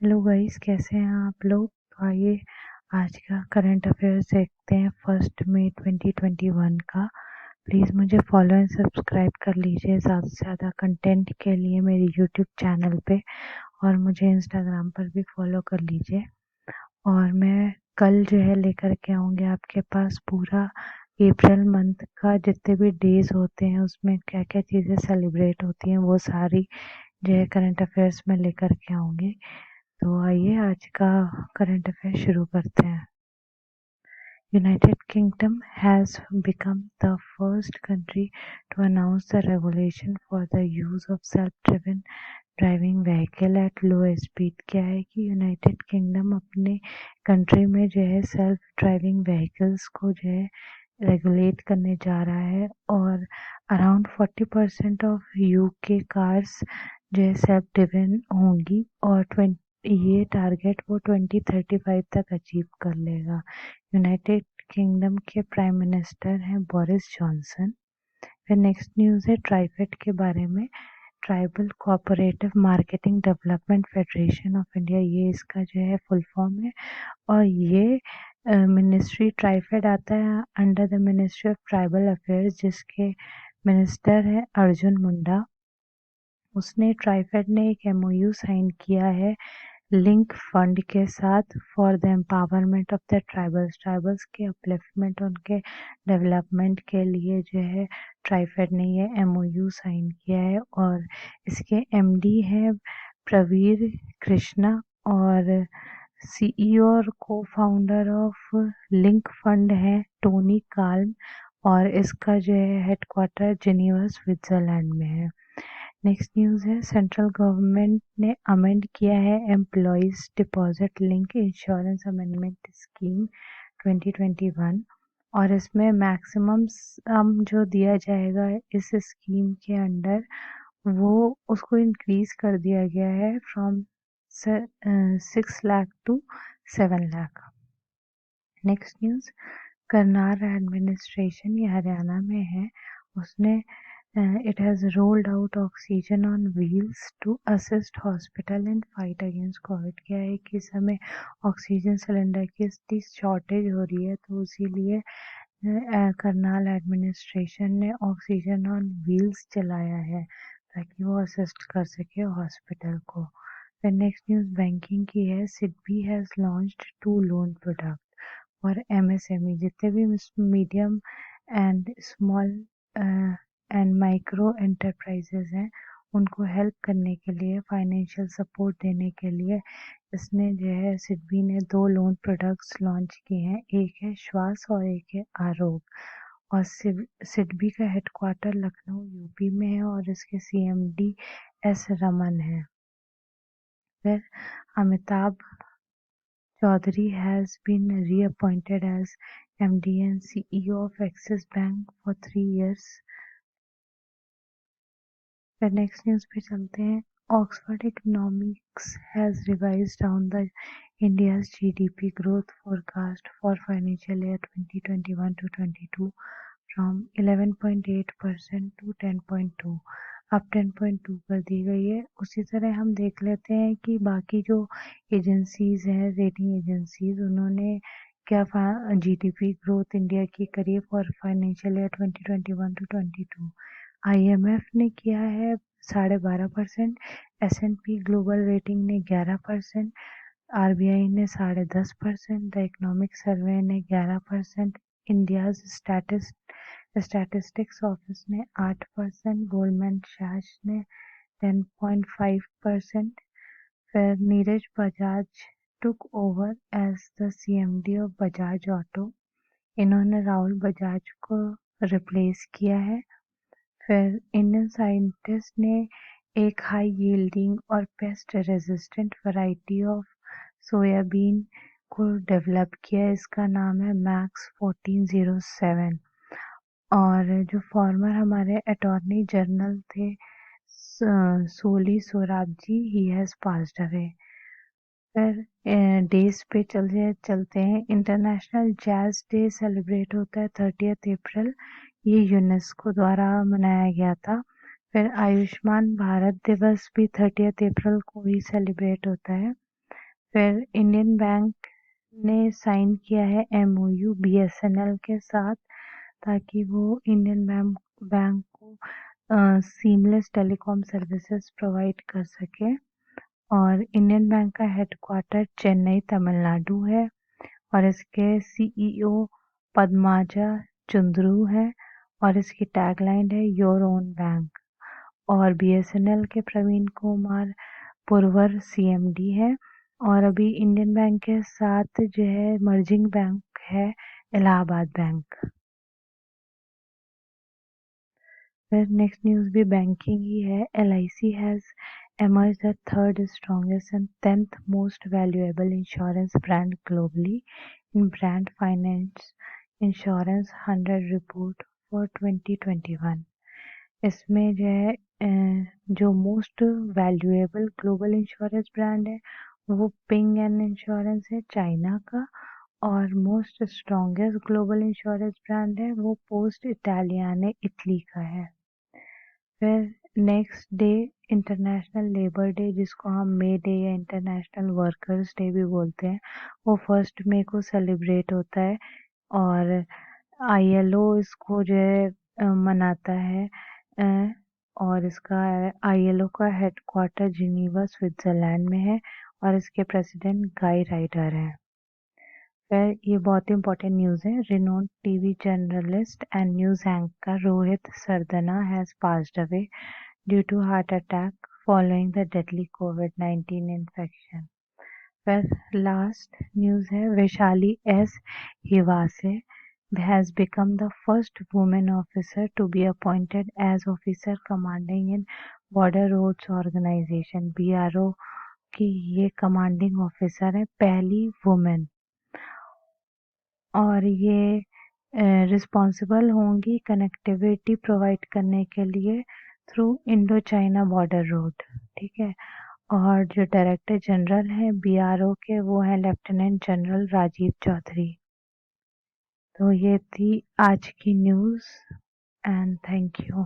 Hello guys, कैसे हैं आप लोग। तो आइए आज का करंट अफेयर्स देखते हैं 1 मई 2021 का। प्लीज़ मुझे फॉलो एंड सब्सक्राइब कर लीजिए ज़्यादा से ज़्यादा कंटेंट के लिए मेरे यूट्यूब चैनल पे, और मुझे इंस्टाग्राम पर भी फॉलो कर लीजिए। और मैं कल जो है लेकर के आऊँगी आपके पास पूरा अप्रैल मंथ का जितने भी डेज होते हैं उसमें क्या क्या चीज़ें सेलिब्रेट होती हैं वो सारी जो है करंट अफेयर्स में लेकर के आऊँगी। तो आइए आज का करंट अफेयर शुरू करते हैं। United Kingdom has become the first country to announce the regulation for the use of self-driven driving vehicle at low speed. क्या है कि यूनाइटेड किंगडम अपने कंट्री में जो है सेल्फ ड्राइविंग व्हीकल्स को जो है रेगुलेट करने जा रहा है, और अराउंड 40% ऑफ यूके कार्स जो है सेल्फ ड्रिवन होंगी, और ये टारगेट वो 2035 तक अचीव कर लेगा। यूनाइटेड किंगडम के प्राइम मिनिस्टर हैं बोरिस जॉनसन। फिर नेक्स्ट न्यूज़ है ट्राइफेड के बारे में। Tribal cooperative marketing development federation of India, ये इसका जो है फुल फॉर्म है। और ये मिनिस्ट्री ट्राइफेड आता है under the ministry of tribal affairs, जिसके मिनिस्टर है अर्जुन मुंडा। उसने ट्राइफेड ने एक एमओयू साइन किया है लिंक फंड के साथ for the empowerment of the tribals के अपलिफ्टमेंट, उनके डेवलपमेंट के लिए जो है ट्राइफेड ने ये एमओयू साइन किया है। और इसके एमडी हैं प्रवीर कृष्णा, और सीईओ और को फाउंडर ऑफ लिंक फंड है टोनी काल्म, और इसका जो है हेडक्वार्टर जिनीवा स्विट्जरलैंड में है। नेक्स्ट न्यूज़ है सेंट्रल गवर्नमेंट ने अमेंड किया है employees deposit link insurance amendment scheme 2021, और इसमें मैक्सिमम सम जो दिया जाएगा इस स्कीम के अंडर वो उसको इंक्रीज कर दिया गया है from 6 lakh to 7 lakh. Next news Karnal administration, ये हरियाणा में है, उसने it has rolled out oxygen on wheels to assist hospital in fight against COVID। क्या है कि इस समय ऑक्सीजन सिलेंडर की इतनी शॉर्टेज हो रही है, तो इसीलिए करनाल एडमिनिस्ट्रेशन ने ऑक्सीजन ऑन व्हील्स चलाया है ताकि वो असिस्ट कर सके हॉस्पिटल को। फिर नेक्स्ट न्यूज़ बैंकिंग की है। SIDBI has launched 2 loan product और एमएसएमई, जितने भी medium and small and micro enterprises हैं उनको हेल्प करने के लिए, फाइनेंशियल सपोर्ट देने के लिए इसने जो है सिडबी ने 2 लोन प्रोडक्ट्स लॉन्च किए हैं। एक है श्वास और एक है आरोग्य। और सिडबी का हेडक्वार्टर लखनऊ यूपी में है, और इसके सीएमडी एस रमन है। फिर Amitabh Chaudhary has been reappointed as MD and CEO of Axis Bank for 3 years। फिर नेक्स्ट न्यूज़ पे चलते हैं। Oxford economics has revised down the India's GDP growth forecast for financial year 2021-22 from 11.8% to 10.2, अब 10.2 कर दी गई है। उसी तरह हम देख लेते हैं कि बाकी जो एजेंसीज हैं, रेटिंग एजेंसीज, उन्होंने क्या जीडीपी ग्रोथ इंडिया की करी फॉर फाइनेंशियल ईयर 2021-22। आईएमएफ ने किया है 12.5%, एस&पी ग्लोबल रेटिंग ने 11%, आरबीआई ने 10.5%, द इकोनॉमिक सर्वे ने 11%, इंडियाज स्टैटिस्टिक्स ऑफिस ने 8%, गोल्डमैन सैक्स ने 10.5%। फिर Neeraj Bajaj took over as the CMD of Bajaj Auto, इन्होंने राहुल बजाज को रिप्लेस किया है। फिर इंडियन साइंटिस्ट ने एक हाई यील्डिंग और pest resistant variety of soybean को डेवलप किया, इसका नाम है मैक्स 1407। और जो फॉर्मर हमारे अटॉर्नी जनरल थे Soli Sorabjee, he has passed away. फिर डेज पे चलते हैं। इंटरनेशनल जैज़ डे सेलिब्रेट होता है 30 अप्रैल, ये यूनेस्को द्वारा मनाया गया था। फिर आयुष्मान भारत दिवस भी 30 अप्रैल को ही सेलिब्रेट होता है। फिर इंडियन बैंक ने साइन किया है MOU BSNL के साथ, ताकि वो इंडियन बैंक को सीमलेस टेलीकॉम सर्विसेज प्रोवाइड कर सके। और इंडियन बैंक का हेडक्वार्टर चेन्नई तमिलनाडु है और इसके CEO पद्माजा चुंद्रू है और इसकी टैगलाइन है योर ओन बैंक। और BSNL के प्रवीण कुमार पुरवर CMD है और अभी इंडियन बैंक के साथ जो है मर्जिंग बैंक है इलाहाबाद बैंक। फिर नेक्स्ट न्यूज़ भी बैंकिंग ही है। LIC has emerged the third strongest and 10th most valuable insurance brand globally in Brand Finance Insurance 100 report for 2021। इसमें जो है जो most valuable global insurance brand है वो पिंग एंड इंश्योरेंस है चाइना का, और most strongest global insurance brand है वो पोस्ट इटालियाने इटली का है। फिर next day international labour day, जिसको हम मे डे या इंटरनेशनल वर्कर्स डे भी बोलते हैं, वो 1 मई को सेलिब्रेट होता है और ILO इसको जो है मनाता है। और इसका ILO का हेडक्वार्टर जिनीवा स्विट्जरलैंड में है और इसके प्रेसिडेंट गाई राइडर है। फिर ये बहुत इंपॉर्टेंट न्यूज़ है। Renowned TV journalist and news anchor Rohit Sardana has passed away due to heart attack following the deadly COVID-19 infection. फिर लास्ट न्यूज़ है, Vaishali S. Hiwase has become the first woman officer to be appointed as officer commanding in Border Roads Organization BRO की ये commanding officer है, पहली women, और ये responsible होंगी connectivity provide करने के लिए through Indo China border road. ठीक है। और जो डायरेक्टर जनरल हैं BRO के वो हैं लेफ्टिनेंट जनरल राजीव चौधरी। तो ये थी आज की न्यूज़ एंड थैंक यू।